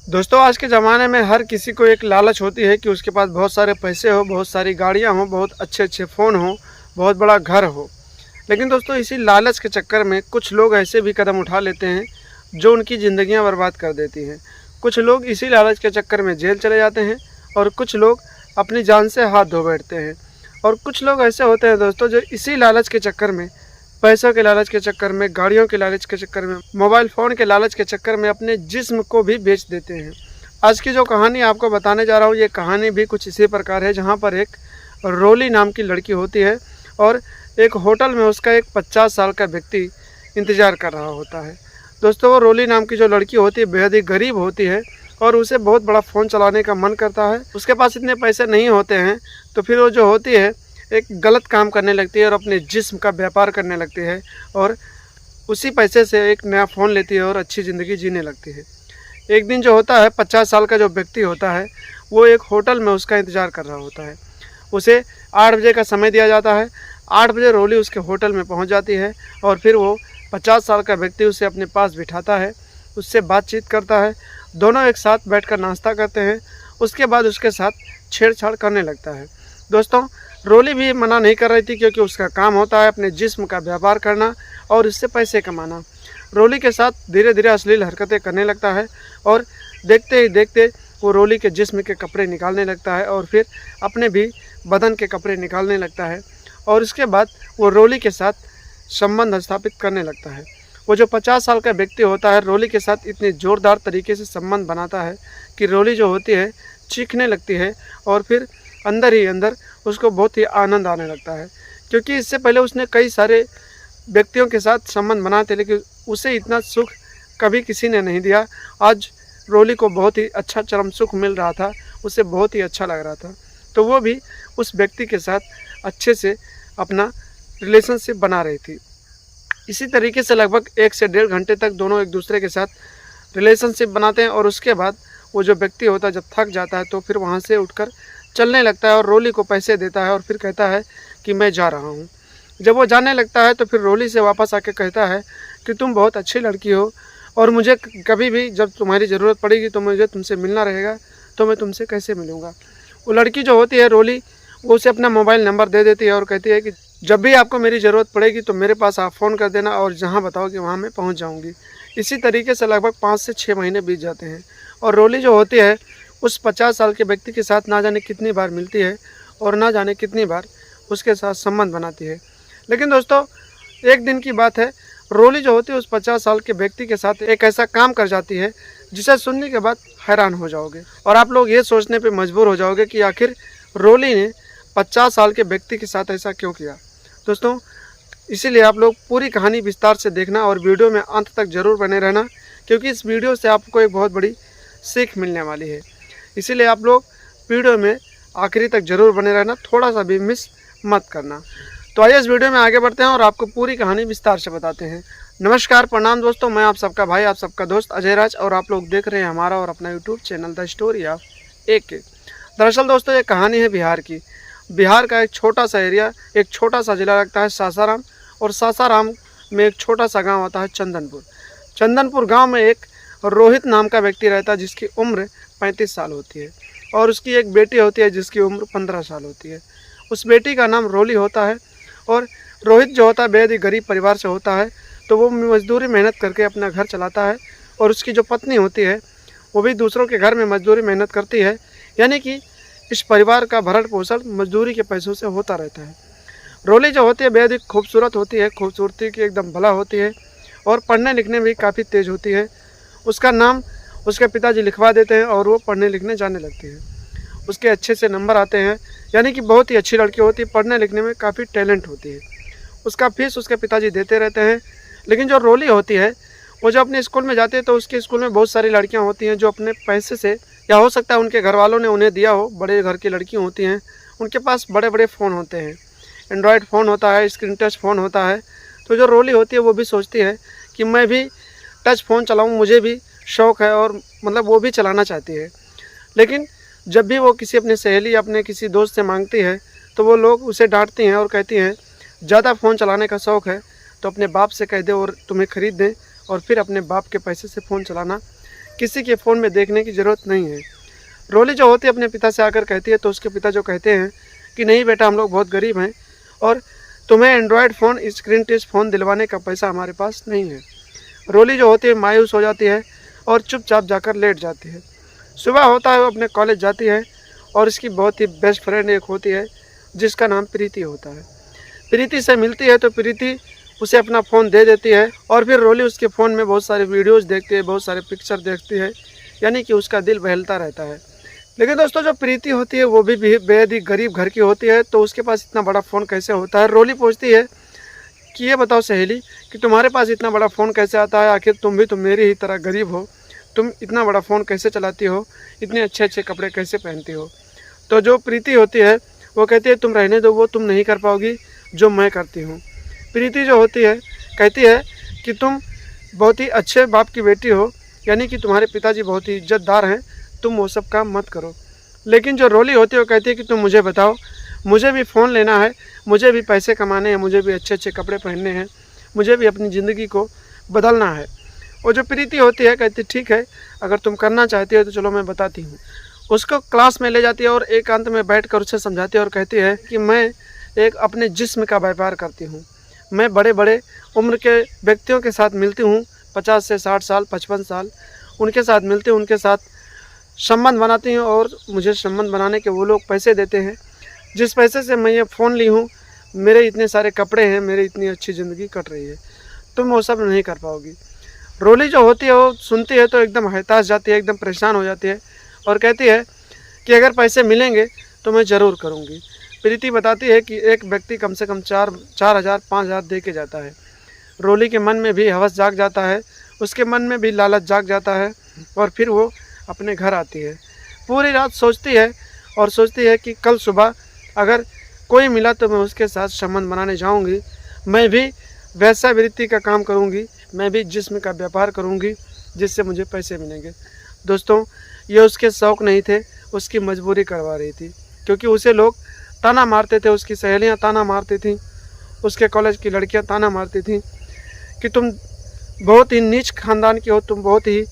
दोस्तों आज के ज़माने में हर किसी को एक लालच होती है कि उसके पास बहुत सारे पैसे हो, बहुत सारी गाड़ियां हो, बहुत अच्छे अच्छे फ़ोन हो, बहुत बड़ा घर हो। लेकिन दोस्तों इसी लालच के चक्कर में कुछ लोग ऐसे भी कदम उठा लेते हैं जो उनकी ज़िंदगियां बर्बाद कर देती हैं। कुछ लोग इसी लालच के चक्कर में जेल चले जाते हैं और कुछ लोग अपनी जान से हाथ धो बैठते हैं। और कुछ लोग ऐसे होते हैं दोस्तों जो इसी लालच के चक्कर में, पैसों के लालच के चक्कर में, गाड़ियों के लालच के चक्कर में, मोबाइल फ़ोन के लालच के चक्कर में अपने जिस्म को भी बेच देते हैं। आज की जो कहानी आपको बताने जा रहा हूँ, ये कहानी भी कुछ इसी प्रकार है, जहाँ पर एक रोली नाम की लड़की होती है और एक होटल में उसका एक 50 साल का व्यक्ति इंतज़ार कर रहा होता है। दोस्तों वो रोली नाम की जो लड़की होती है बेहद ही गरीब होती है और उसे बहुत बड़ा फ़ोन चलाने का मन करता है। उसके पास इतने पैसे नहीं होते हैं, तो फिर वो जो होती है एक गलत काम करने लगती है और अपने जिस्म का व्यापार करने लगती है और उसी पैसे से एक नया फ़ोन लेती है और अच्छी ज़िंदगी जीने लगती है। एक दिन जो होता है, 50 साल का जो व्यक्ति होता है वो एक होटल में उसका इंतज़ार कर रहा होता है। उसे 8 बजे का समय दिया जाता है। 8 बजे रोली उसके होटल में पहुंच जाती है और फिर वो 50 साल का व्यक्ति उसे अपने पास बिठाता है, उससे बातचीत करता है। दोनों एक साथ बैठकर नाश्ता करते हैं। उसके बाद उसके साथ छेड़छाड़ करने लगता है। दोस्तों रोली भी मना नहीं कर रही थी, क्योंकि उसका काम होता है अपने जिस्म का व्यापार करना और इससे पैसे कमाना। रोली के साथ धीरे धीरे अश्लील हरकतें करने लगता है और देखते ही देखते वो रोली के जिस्म के कपड़े निकालने लगता है और फिर अपने भी बदन के कपड़े निकालने लगता है और उसके बाद वो रोली के साथ संबंध स्थापित करने लगता है। वो जो 50 साल का व्यक्ति होता है रोली के साथ इतनी ज़ोरदार तरीके से संबंध बनाता है कि रोली जो होती है चीखने लगती है और फिर अंदर ही अंदर उसको बहुत ही आनंद आने लगता है, क्योंकि इससे पहले उसने कई सारे व्यक्तियों के साथ संबंध बनाए थे लेकिन उसे इतना सुख कभी किसी ने नहीं दिया। आज रोली को बहुत ही अच्छा चरम सुख मिल रहा था, उसे बहुत ही अच्छा लग रहा था, तो वो भी उस व्यक्ति के साथ अच्छे से अपना रिलेशनशिप बना रही थी। इसी तरीके से लगभग 1 से 1.5 घंटे तक दोनों एक दूसरे के साथ रिलेशनशिप बनाते हैं और उसके बाद वो जो व्यक्ति होता है जब थक जाता है तो फिर वहाँ से उठकर चलने लगता है और रोली को पैसे देता है और फिर कहता है कि मैं जा रहा हूँ। जब वो जाने लगता है तो फिर रोली से वापस आके कहता है कि तुम बहुत अच्छी लड़की हो और मुझे कभी भी जब तुम्हारी ज़रूरत पड़ेगी तो मुझे तुमसे मिलना रहेगा, तो मैं तुमसे कैसे मिलूँगा। वो लड़की जो होती है रोली, वो उसे अपना मोबाइल नंबर दे देती है और कहती है कि जब भी आपको मेरी ज़रूरत पड़ेगी तो मेरे पास आप फ़ोन कर देना और जहाँ बताओगे वहाँ मैं पहुँच जाऊँगी। इसी तरीके से लगभग 5 से 6 महीने बीत जाते हैं और रोली जो होती है उस 50 साल के व्यक्ति के साथ ना जाने कितनी बार मिलती है और ना जाने कितनी बार उसके साथ संबंध बनाती है। लेकिन दोस्तों एक दिन की बात है, रोली जो होती है उस 50 साल के व्यक्ति के साथ एक ऐसा काम कर जाती है जिसे सुनने के बाद हैरान हो जाओगे और आप लोग ये सोचने पे मजबूर हो जाओगे कि आखिर रोली ने 50 साल के व्यक्ति के साथ ऐसा क्यों किया। दोस्तों इसीलिए आप लोग पूरी कहानी विस्तार से देखना और वीडियो में अंत तक ज़रूर बने रहना, क्योंकि इस वीडियो से आपको एक बहुत बड़ी सीख मिलने वाली है। इसीलिए आप लोग वीडियो में आखिरी तक ज़रूर बने रहना, थोड़ा सा भी मिस मत करना। तो आइए इस वीडियो में आगे बढ़ते हैं और आपको पूरी कहानी विस्तार से बताते हैं। नमस्कार, प्रणाम दोस्तों, मैं आप सबका भाई, आप सबका दोस्त अजय राज और आप लोग देख रहे हैं हमारा और अपना YouTube channel the story of AK। दरअसल दोस्तों ये कहानी है बिहार की। बिहार का एक छोटा सा एरिया, एक छोटा सा ज़िला लगता है सासाराम, और सासाराम में एक छोटा सा गाँव आता है चंदनपुर। चंदनपुर गाँव में एक रोहित नाम का व्यक्ति रहता है जिसकी उम्र 35 साल होती है और उसकी एक बेटी होती है जिसकी उम्र 15 साल होती है। उस बेटी का नाम रोली होता है और रोहित जो होता है बेहद ही गरीब परिवार से होता है, तो वो मजदूरी मेहनत करके अपना घर चलाता है और उसकी जो पत्नी होती है वो भी दूसरों के घर में मजदूरी मेहनत करती है, यानी कि इस परिवार का भरण पोषण मजदूरी के पैसों से होता रहता है। रोली जो होती है बेहद ही खूबसूरत होती है, खूबसूरती की एकदम भला होती है और पढ़ने लिखने में भी काफ़ी तेज़ होती है। उसका नाम उसके पिताजी लिखवा देते हैं और वो पढ़ने लिखने जाने लगती है। उसके अच्छे से नंबर आते हैं, यानी कि बहुत ही अच्छी लड़की होती है, पढ़ने लिखने में काफ़ी टैलेंट होती है। उसका फीस उसके पिताजी देते रहते हैं। लेकिन जो रोली होती है वो जब अपने स्कूल में जाती है तो उसके स्कूल में बहुत सारी लड़कियां होती हैं जो अपने पैसे से, या हो सकता है उनके घर वालों ने उन्हें दिया हो, बड़े घर की लड़की होती हैं, उनके पास बड़े बड़े फ़ोन होते हैं, एंड्रॉयड फ़ोन होता है, स्क्रीन टच फ़ोन होता है। तो जो रोली होती है वो भी सोचती है कि मैं भी टच फ़ोन चलाऊँ, मुझे भी शौक़ है और मतलब वो भी चलाना चाहती है। लेकिन जब भी वो किसी अपनी सहेली या अपने किसी दोस्त से मांगती है तो वो लोग उसे डांटती हैं और कहती हैं ज़्यादा फ़ोन चलाने का शौक़ है तो अपने बाप से कह दे और तुम्हें ख़रीद दें और फिर अपने बाप के पैसे से फ़ोन चलाना, किसी के फ़ोन में देखने की ज़रूरत नहीं है। रोली जो होती है अपने पिता से आकर कहती है, तो उसके पिता जो कहते हैं कि नहीं बेटा, हम लोग बहुत गरीब हैं और तुम्हें Android phone, screen touch phone दिलवाने का पैसा हमारे पास नहीं है। रोली जो होती है मायूस हो जाती है और चुपचाप जाकर लेट जाती है। सुबह होता है, वो अपने कॉलेज जाती है और इसकी बहुत ही बेस्ट फ्रेंड एक होती है जिसका नाम प्रीति होता है। प्रीति से मिलती है तो प्रीति उसे अपना फ़ोन दे देती है और फिर रोली उसके फ़ोन में बहुत सारे वीडियोज़ देखती है, बहुत सारे पिक्चर देखती है, यानी कि उसका दिल बहलता रहता है। लेकिन दोस्तों जो प्रीति होती है वो भी बेहद ही गरीब घर की होती है, तो उसके पास इतना बड़ा फ़ोन कैसे होता है। रोली पूछती है कि ये बताओ सहेली कि तुम्हारे पास इतना बड़ा फ़ोन कैसे आता है, आखिर तुम भी तो मेरी ही तरह गरीब हो, तुम इतना बड़ा फ़ोन कैसे चलाती हो, इतने अच्छे अच्छे कपड़े कैसे पहनती हो। तो जो प्रीति होती है वो कहती है तुम रहने दो, वो तुम नहीं कर पाओगी जो मैं करती हूँ। प्रीति जो होती है कहती है कि तुम बहुत ही अच्छे बाप की बेटी हो, यानी कि तुम्हारे पिताजी बहुत ही इज्जतदार हैं, तुम वो सब काम मत करो। लेकिन जो रोली होती है वो कहती है कि तुम मुझे बताओ, मुझे भी फ़ोन लेना है, मुझे भी पैसे कमाने हैं, मुझे भी अच्छे अच्छे कपड़े पहनने हैं, मुझे भी अपनी ज़िंदगी को बदलना है। और जो प्रीति होती है कहती ठीक है, अगर तुम करना चाहती हो तो चलो मैं बताती हूँ। उसको क्लास में ले जाती है और एकांत में बैठकर उसे समझाती है और कहती है कि मैं एक अपने जिस्म का व्यापार करती हूँ। मैं बड़े बड़े उम्र के व्यक्तियों के साथ मिलती हूँ, 50 से 60 साल, 55 साल, उनके साथ मिलती हूँ, उनके साथ संबंध बनाती हूँ और मुझे संबंध बनाने के वो लोग पैसे देते हैं। जिस पैसे से मैं ये फ़ोन ली हूँ, मेरे इतने सारे कपड़े हैं, मेरी इतनी अच्छी ज़िंदगी कट रही है, तुम वो सब नहीं कर पाओगी। रोली जो होती है वो सुनती है तो एकदम हताश जाती है, एकदम परेशान हो जाती है और कहती है कि अगर पैसे मिलेंगे तो मैं ज़रूर करूँगी। प्रीति बताती है कि एक व्यक्ति कम से कम 4,000 5,000 दे के जाता है। रोली के मन में भी हवस जाग जाता है, उसके मन में भी लालच जाग जाता है और फिर वो अपने घर आती है। पूरी रात सोचती है और सोचती है कि कल सुबह अगर कोई मिला तो मैं उसके साथ संबंध बनाने जाऊंगी, मैं भी वैश्यावृत्ति का काम करूंगी, मैं भी जिस्म का व्यापार करूंगी जिससे मुझे पैसे मिलेंगे। दोस्तों ये उसके शौक़ नहीं थे, उसकी मजबूरी करवा रही थी, क्योंकि उसे लोग ताना मारते थे, उसकी सहेलियां ताना मारती थीं, उसके कॉलेज की लड़कियां ताना मारती थीं कि तुम बहुत ही नीच ख़ानदान की हो, तुम बहुत ही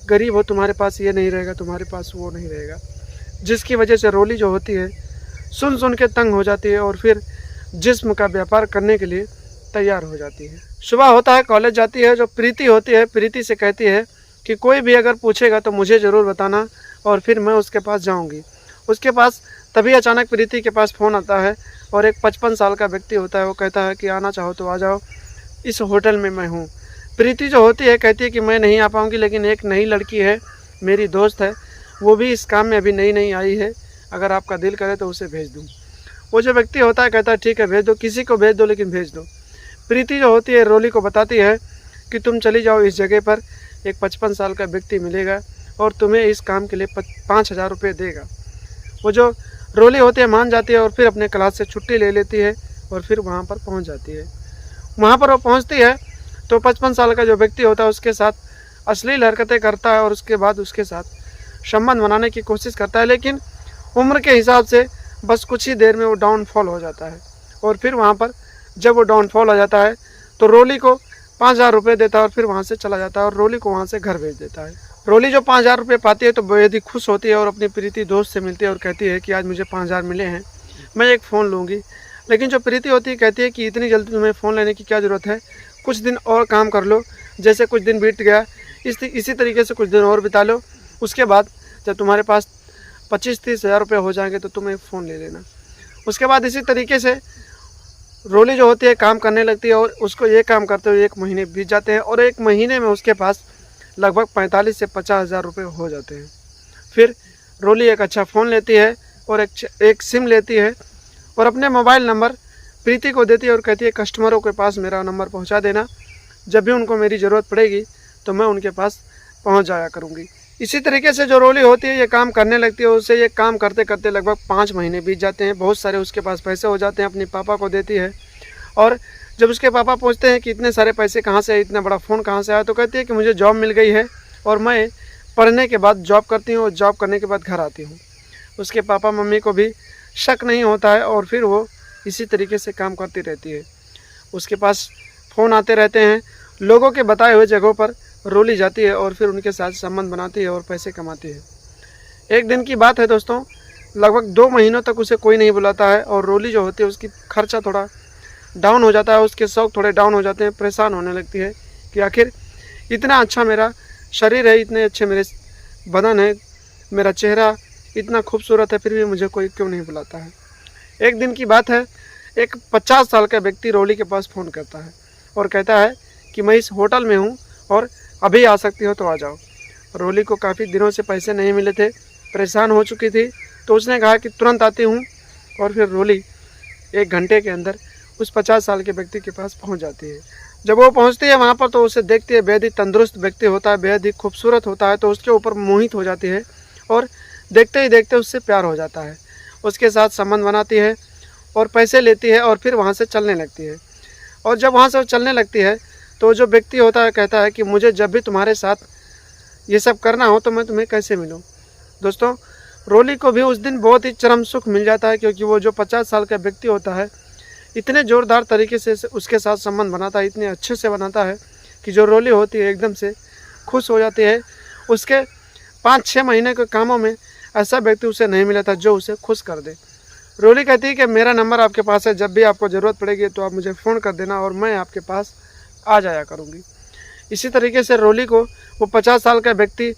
गरीब हो, तुम्हारे पास ये नहीं रहेगा, तुम्हारे पास वो नहीं रहेगा। जिसकी वजह से रोली जो होती है सुन सुन के तंग हो जाती है और फिर जिस्म का व्यापार करने के लिए तैयार हो जाती है। सुबह होता है, कॉलेज जाती है। जो प्रीति होती है प्रीति से कहती है कि कोई भी अगर पूछेगा तो मुझे ज़रूर बताना और फिर मैं उसके पास जाऊंगी। उसके पास तभी अचानक प्रीति के पास फ़ोन आता है और एक 55 साल का व्यक्ति होता है, वो कहता है कि आना चाहो तो आ जाओ, इस होटल में मैं हूँ। प्रीति जो होती है कहती है कि मैं नहीं आ पाऊँगी, लेकिन एक नई लड़की है, मेरी दोस्त है, वो भी इस काम में अभी नई नई आई है, अगर आपका दिल करे तो उसे भेज दूँ। वो जो व्यक्ति होता है कहता है ठीक है भेज दो, किसी को भेज दो लेकिन भेज दो। प्रीति जो होती है रोली को बताती है कि तुम चली जाओ, इस जगह पर एक 55 साल का व्यक्ति मिलेगा और तुम्हें इस काम के लिए 5,000 रुपये देगा। वो जो रोली होती है मान जाती है और फिर अपने क्लास से छुट्टी ले लेती है और फिर वहाँ पर पहुँच जाती है। वहाँ पर वो पहुँचती है तो 55 साल का जो व्यक्ति होता है उसके साथ अश्लील हरकतें करता है और उसके बाद उसके साथ संबंध बनाने की कोशिश करता है, लेकिन उम्र के हिसाब से बस कुछ ही देर में वो डाउनफॉल हो जाता है। और फिर वहाँ पर जब वो डाउनफॉल हो जाता है तो रोली को 5,000 रुपये देता है और फिर वहाँ से चला जाता है और रोली को वहाँ से घर भेज देता है। रोली जो 5,000 रुपये पाती है तो बेहद ही खुश होती है और अपनी प्रीति दोस्त से मिलती है और कहती है कि आज मुझे 5,000 मिले हैं, मैं एक फ़ोन लूँगी। लेकिन जो प्रीति होती है कहती है कि इतनी जल्दी तुम्हें फ़ोन लेने की क्या ज़रूरत है, कुछ दिन और काम कर लो, जैसे कुछ दिन बीत गया इसी तरीके से कुछ दिन और बिता लो, उसके बाद जब तुम्हारे पास 25-30 हज़ार रुपये हो जाएंगे तो तुम एक फ़ोन ले लेना। उसके बाद इसी तरीके से रोली जो होती है काम करने लगती है और उसको ये काम करते हुए 1 महीने बीत जाते हैं और 1 महीने में उसके पास लगभग 45 से 50 हज़ार रुपये हो जाते हैं। फिर रोली एक अच्छा फ़ोन लेती है और एक सिम लेती है और अपने मोबाइल नंबर प्रीति को देती है और कहती है कस्टमरों के पास मेरा नंबर पहुंचा देना, जब भी उनको मेरी ज़रूरत पड़ेगी तो मैं उनके पास पहुंच जाया करूंगी। इसी तरीके से जो रोली होती है ये काम करने लगती है। उसे ये काम करते करते लगभग 5 महीने बीत जाते हैं, बहुत सारे उसके पास पैसे हो जाते हैं, अपने पापा को देती है। और जब उसके पापा पूछते हैं कि इतने सारे पैसे कहाँ से आए, इतना बड़ा फ़ोन कहाँ से आया, तो कहती है कि मुझे जॉब मिल गई है और मैं पढ़ने के बाद जॉब करती हूँ और जॉब करने के बाद घर आती हूँ। उसके पापा मम्मी को भी शक नहीं होता है और फिर वो इसी तरीके से काम करती रहती है। उसके पास फ़ोन आते रहते हैं, लोगों के बताए हुए जगहों पर रोली जाती है और फिर उनके साथ संबंध बनाती है और पैसे कमाती है। एक दिन की बात है दोस्तों, लगभग 2 महीनों तक उसे कोई नहीं बुलाता है और रोली जो होती है उसकी खर्चा थोड़ा डाउन हो जाता है, उसके शौक थोड़े डाउन हो जाते हैं, परेशान होने लगती है कि आखिर इतना अच्छा मेरा शरीर है, इतने अच्छे मेरे बदन है, मेरा चेहरा इतना खूबसूरत है, फिर भी मुझे कोई क्यों नहीं बुलाता है। एक दिन की बात है, एक 50 साल का व्यक्ति रोली के पास फ़ोन करता है और कहता है कि मैं इस होटल में हूँ और अभी आ सकती हो तो आ जाओ। रोली को काफ़ी दिनों से पैसे नहीं मिले थे, परेशान हो चुकी थी, तो उसने कहा कि तुरंत आती हूँ। और फिर रोली 1 घंटे के अंदर उस 50 साल के व्यक्ति के पास पहुँच जाती है। जब वो पहुँचती है वहाँ पर तो उसे देखती है, बेहद ही तंदुरुस्त व्यक्ति होता है, बेहद ही खूबसूरत होता है, तो उसके ऊपर मोहित हो जाती है और देखते ही देखते उससे प्यार हो जाता है। उसके साथ संबंध बनाती है और पैसे लेती है और फिर वहाँ से चलने लगती है। और जब वहाँ से वो चलने लगती है तो जो व्यक्ति होता है कहता है कि मुझे जब भी तुम्हारे साथ ये सब करना हो तो मैं तुम्हें कैसे मिलूँ। दोस्तों, रोली को भी उस दिन बहुत ही चरम सुख मिल जाता है, क्योंकि वो जो 50 साल का व्यक्ति होता है इतने ज़ोरदार तरीके से उसके साथ संबंध बनाता है, इतने अच्छे से बनाता है कि जो रोली होती है एकदम से खुश हो जाती है। उसके 5-6 महीने के कामों में ऐसा व्यक्ति उसे नहीं मिला था जो उसे खुश कर दे। रोली कहती है कि मेरा नंबर आपके पास है, जब भी आपको ज़रूरत पड़ेगी तो आप मुझे फ़ोन कर देना और मैं आपके पास आ जाया करूँगी। इसी तरीके से रोली को वो 50 साल का व्यक्ति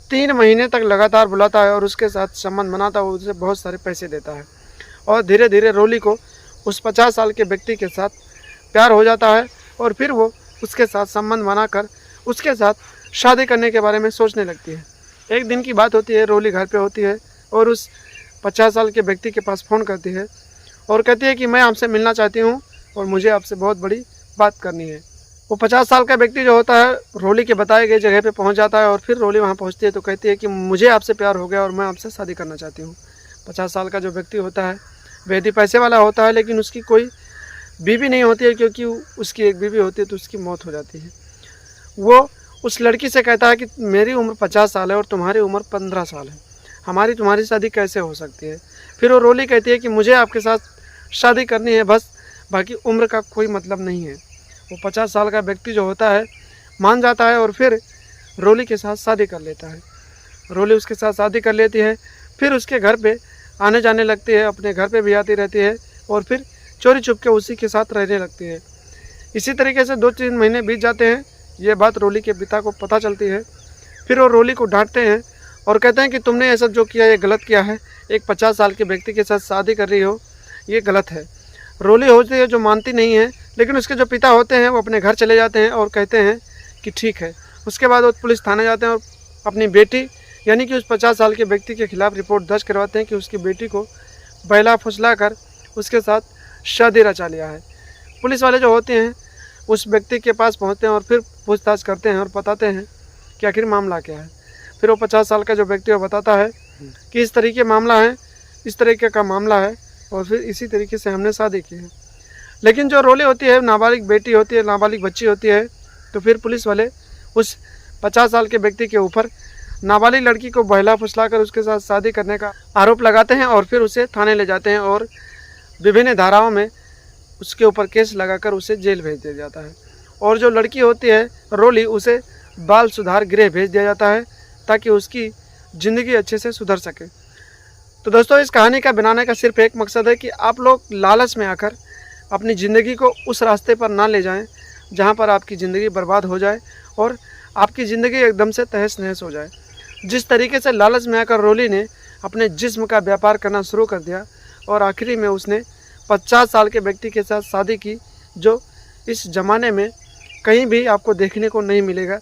3 महीने तक लगातार बुलाता है और उसके साथ संबंध बनाता है, उसे बहुत सारे पैसे देता है और धीरे धीरे रोली को उस 50 साल के व्यक्ति के साथ प्यार हो जाता है और फिर वो उसके साथ संबंध बनाकर उसके साथ शादी करने के बारे में सोचने लगती है। एक दिन की बात होती है, रोली घर पे होती है और उस 50 साल के व्यक्ति के पास फ़ोन करती है और कहती है कि मैं आपसे मिलना चाहती हूँ और मुझे आपसे बहुत बड़ी बात करनी है। वो 50 साल का व्यक्ति जो होता है रोली के बताए गए जगह पे पहुँच जाता है और फिर रोली वहाँ पहुँचती है तो कहती है कि मुझे आपसे प्यार हो गया और मैं आपसे शादी करना चाहती हूँ। 50 साल का जो व्यक्ति होता है बेहद ही पैसे वाला होता है, लेकिन उसकी कोई बीवी नहीं होती है, क्योंकि उसकी एक बीवी होती है तो उसकी मौत हो जाती है। वो उस लड़की से कहता है कि मेरी उम्र 50 साल है और तुम्हारी उम्र 15 साल है, हमारी तुम्हारी शादी कैसे हो सकती है। फिर वो रोली कहती है कि मुझे आपके साथ शादी करनी है, बस बाकी उम्र का कोई मतलब नहीं है। वो 50 साल का व्यक्ति जो होता है मान जाता है और फिर रोली के साथ शादी कर लेता है। रोली उसके साथ शादी कर लेती है, फिर उसके घर पे आने जाने लगती है, अपने घर पे भी आती रहती है और फिर चोरी छुप के उसी के साथ रहने लगती है। इसी तरीके से 2-3 महीने बीत जाते हैं। ये बात रोली के पिता को पता चलती है। फिर वो रोली को डांटते हैं और कहते हैं कि तुमने ये सब जो किया ये गलत किया है, एक 50 साल के व्यक्ति के साथ शादी कर रही हो, ये गलत है। रोली होती है जो मानती नहीं है, लेकिन उसके जो पिता होते हैं वो अपने घर चले जाते हैं और कहते हैं कि ठीक है। उसके बाद वो पुलिस थाने जाते हैं और अपनी बेटी यानी कि उस 50 साल के व्यक्ति के खिलाफ़ रिपोर्ट दर्ज करवाते हैं कि उसकी बेटी को बहला फुसला कर उसके साथ शादी रचा लिया है। पुलिस वाले जो होते हैं उस व्यक्ति के पास पहुंचते हैं और फिर पूछताछ करते हैं और बताते हैं कि आखिर मामला क्या है। फिर वो 50 साल का जो व्यक्ति वो बताता है कि इस तरीके मामला है, इस तरीके का मामला है और फिर इसी तरीके से हमने शादी की है। लेकिन जो रोली होती है, नाबालिग बेटी होती है, नाबालिग बच्ची होती है, तो फिर पुलिस वाले उस 50 साल के व्यक्ति के ऊपर नाबालिग लड़की को बहला फुसला कर उसके साथ शादी करने का आरोप लगाते हैं और फिर उसे थाने ले जाते हैं और विभिन्न धाराओं में उसके ऊपर केस लगाकर उसे जेल भेज दिया जाता है। और जो लड़की होती है रोली, उसे बाल सुधार गृह भेज दिया जाता है ताकि उसकी ज़िंदगी अच्छे से सुधर सके। तो दोस्तों, इस कहानी का बनाने का सिर्फ एक मकसद है कि आप लोग लालच में आकर अपनी ज़िंदगी को उस रास्ते पर ना ले जाएं जहां पर आपकी ज़िंदगी बर्बाद हो जाए और आपकी ज़िंदगी एकदम से तहस नहस हो जाए। जिस तरीके से लालच में आकर रोली ने अपने जिस्म का व्यापार करना शुरू कर दिया और आखिरी में उसने 50 साल के व्यक्ति के साथ शादी की, जो इस ज़माने में कहीं भी आपको देखने को नहीं मिलेगा।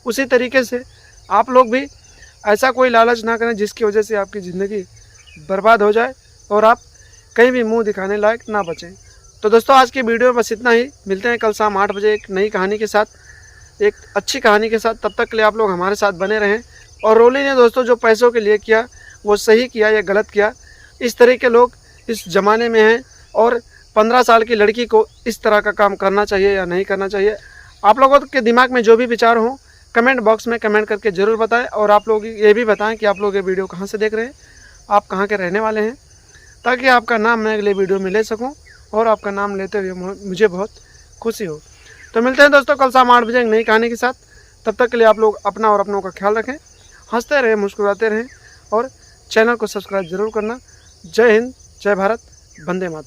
उसी तरीके से आप लोग भी ऐसा कोई लालच ना करें जिसकी वजह से आपकी ज़िंदगी बर्बाद हो जाए और आप कहीं भी मुंह दिखाने लायक ना बचें। तो दोस्तों, आज की वीडियो में बस इतना ही। मिलते हैं कल शाम 8 बजे एक नई कहानी के साथ, एक अच्छी कहानी के साथ। तब तक के लिए आप लोग हमारे साथ बने रहें। और रोली ने दोस्तों जो पैसों के लिए किया वो सही किया या गलत किया, इस तरह के लोग इस ज़माने में हैं और 15 साल की लड़की को इस तरह का काम करना चाहिए या नहीं करना चाहिए। आप लोगों के दिमाग में जो भी विचार हों कमेंट बॉक्स में कमेंट करके ज़रूर बताएं। और आप लोग ये भी बताएं कि आप लोग ये वीडियो कहाँ से देख रहे हैं, आप कहाँ के रहने वाले हैं, ताकि आपका नाम मैं अगले वीडियो में ले सकूँ और आपका नाम लेते हुए मुझे बहुत खुशी हो। तो मिलते हैं दोस्तों कल शाम 8 बजे एक नई कहानी के साथ। तब तक के लिए आप लोग अपना और अपनों का ख्याल रखें, हंसते रहें, मुस्कुराते रहें और चैनल को सब्सक्राइब जरूर करना। जय हिंद, जय भारत, वंदे मातरम।